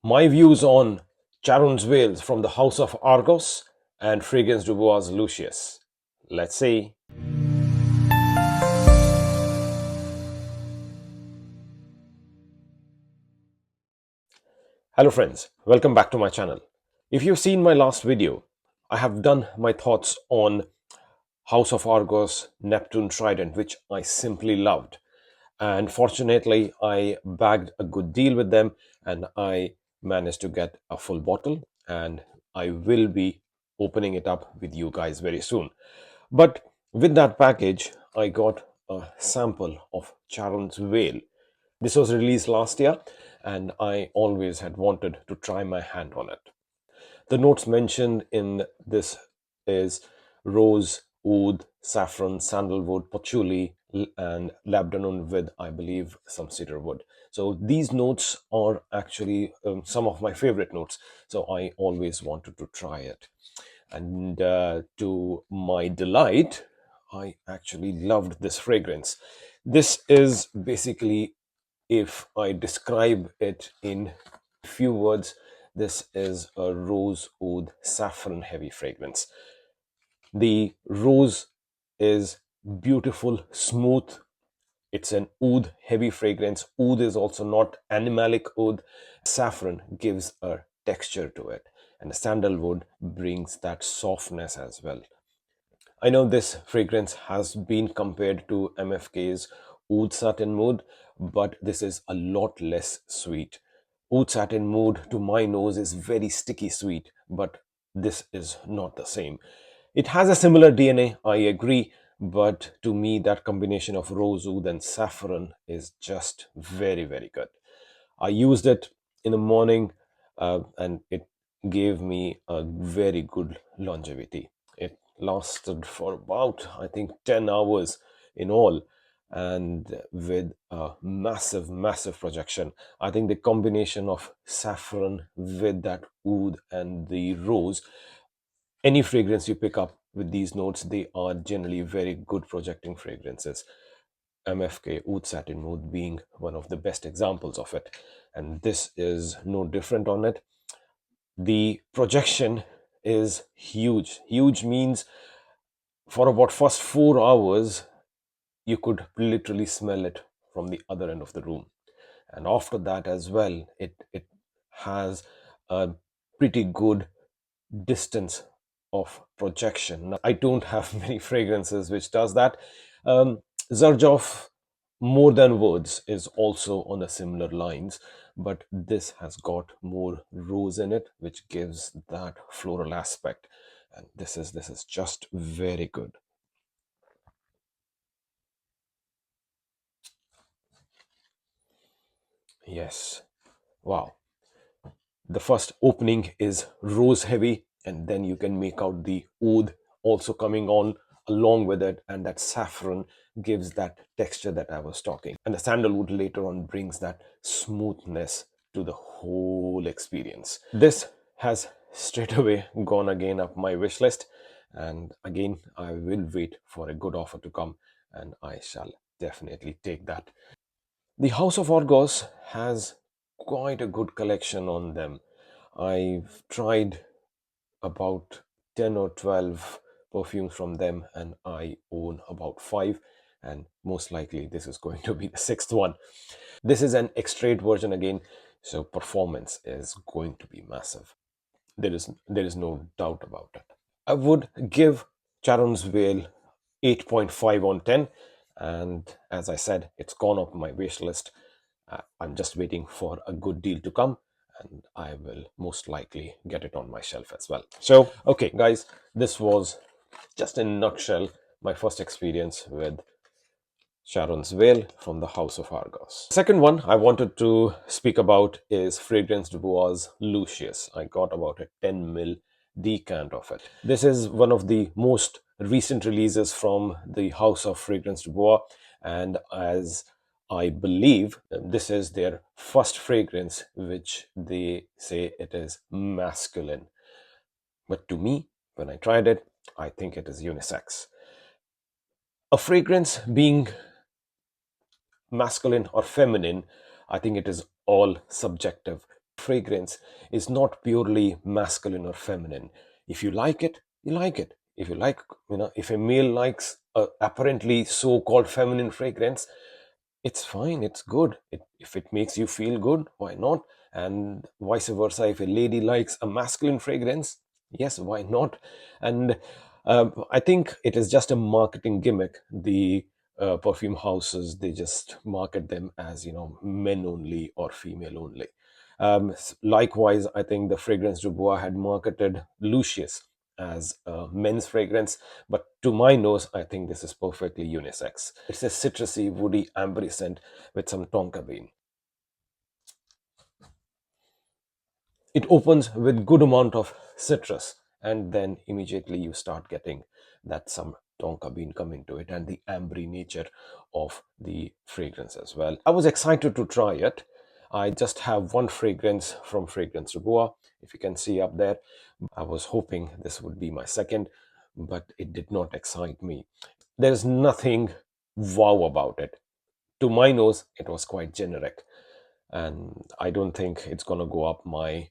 My views on Charon's Vail from the House of Argos and Fragrance Du Bois' Lucius. Let's see. Hello friends, welcome back to my channel. If you've seen my last video, I have done my thoughts on House of Argos Neptune Trident, which I simply loved. And fortunately, I bagged a good deal with them and I managed to get a full bottle, and I will be opening it up with you guys very soon. But with that package, I got a sample of Charon's Vail. This was released last year, and I always had wanted to try my hand on it. The notes mentioned in this is rose, oud, saffron, sandalwood, patchouli, and labdanum with, I believe, some cedar wood. So these notes are actually some of my favorite notes. So I always wanted to try it. And to my delight, I actually loved this fragrance. This is basically, if I describe it in few words, this is a rose oud saffron heavy fragrance. The rose is beautiful, smooth. It's an oud heavy fragrance. Oud is also not animalic oud. Saffron gives a texture to it, and the sandalwood brings that softness as well. I know this fragrance has been compared to MFK's Oud Satin Mood, but this is a lot less sweet. Oud Satin Mood to my nose is very sticky sweet, but this is not the same. It has a similar DNA, I agree, but to me that combination of rose oud and saffron is just very, very good. I used it in the morning, and it gave me a very good longevity. It lasted for about, I think, 10 hours in all, and with a massive, massive projection. I think the combination of saffron with that oud and the rose, any fragrance you pick up with these notes, they are generally very good projecting fragrances. MFK Oud Satin Mood being one of the best examples of it, and this is no different on it. The projection is huge. Huge means for about first 4 hours you could literally smell it from the other end of the room, and after that as well, it has a pretty good distance of projection. Now, I don't have many fragrances which does that. Zerjoff More Than Words is also on the similar lines, but this has got more rose in it, which gives that floral aspect, and this is just very good. Yes, wow. The first opening is rose heavy, and then you can make out the oud also coming on along with it, and that saffron gives that texture that I was talking, and the sandalwood later on brings that smoothness to the whole experience. This has straight away gone again up my wish list, and again I will wait for a good offer to come, and I shall definitely take that. The House of Argos has quite a good collection on them. I've tried about 10 or 12 perfumes from them, and I own about 5, and most likely this is going to be the sixth one. This is an extrait version again, so performance is going to be massive. There is no doubt about it. I would give Charon's Vail 8.5 on 10, and as I said, it's gone up my wish list. I'm just waiting for a good deal to come, and I will most likely get it on my shelf as well. So, okay, guys, this was just in a nutshell my first experience with Charon's Vail from the House of Argos. Second one I wanted to speak about is Fragrance Du Bois' Lucius. I got about a 10 ml decant of it. This is one of the most recent releases from the House of Fragrance Du Bois, and as I believe this is their first fragrance which they say it is masculine. But to me, when I tried it, I think it is unisex. A fragrance being masculine or feminine, I think it is all subjective. fragrance is not purely masculine or feminine. If you like it, you like it. If you like, if a male likes a apparently so-called feminine fragrance, it's fine, it's good. If it makes you feel good, why not? And vice versa, if a lady likes a masculine fragrance, yes, why not? And I think it is just a marketing gimmick. The perfume houses, they just market them as, men only or female only. Likewise, I think the Fragrance Du Bois had marketed Lucius as a men's fragrance, but to my nose, I think this is perfectly unisex. It's a citrusy, woody, ambery scent with some tonka bean. It opens with good amount of citrus, and then immediately you start getting that some tonka bean come into it, and the ambery nature of the fragrance as well. I was excited to try it. I just have one fragrance from Fragrance Du Bois, if you can see up there. I was hoping this would be my second, but it did not excite me. There's nothing wow about it. To my nose, it was quite generic, and I don't think it's gonna go up my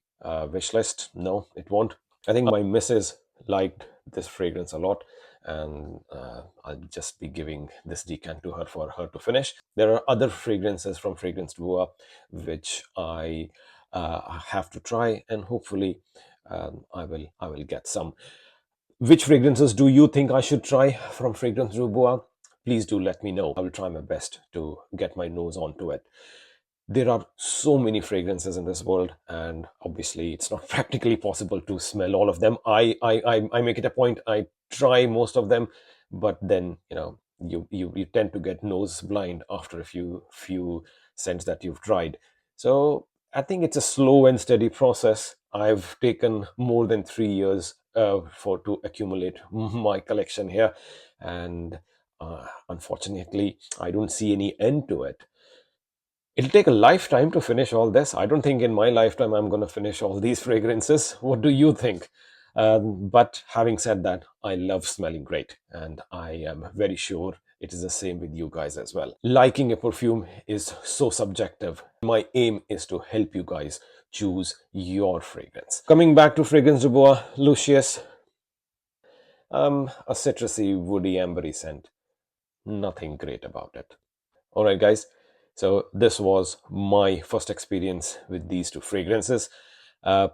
wish list. No, it won't. I think my missus liked this fragrance a lot, and I'll just be giving this decant to her for her to finish. There are other fragrances from Fragrance Du Bois which I have to try, and hopefully I will get some. Which fragrances do you think I should try from Fragrance Du Bois? Please do let me know. I will try my best to get my nose onto it. There are so many fragrances in this world, and obviously it's not practically possible to smell all of them. I make it a point, I try most of them, but then you tend to get nose blind after a few scents that you've tried. So I think it's a slow and steady process. I've taken more than 3 years for to accumulate my collection here, and unfortunately I don't see any end to it. It'll take a lifetime to finish all this. I don't think in my lifetime I'm going to finish all these fragrances. What do you think? But having said that, I love smelling great, and I am very sure it is the same with you guys as well. Liking a perfume is so subjective. My aim is to help you guys choose your fragrance. Coming back to Fragrance Du Bois, Lucius, a citrusy, woody, ambery scent. Nothing great about it. All right, guys. So this was my first experience with these two fragrances.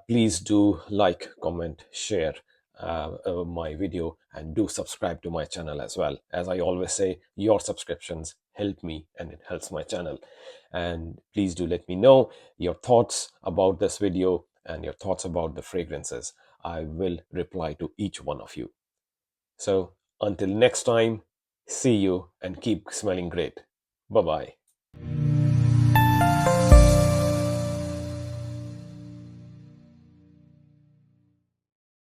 Please do like, comment, share my video, and do subscribe to my channel as well. As I always say, your subscriptions help me and it helps my channel. And please do let me know your thoughts about this video and your thoughts about the fragrances. I will reply to each one of you. So until next time, see you and keep smelling great. Bye-bye.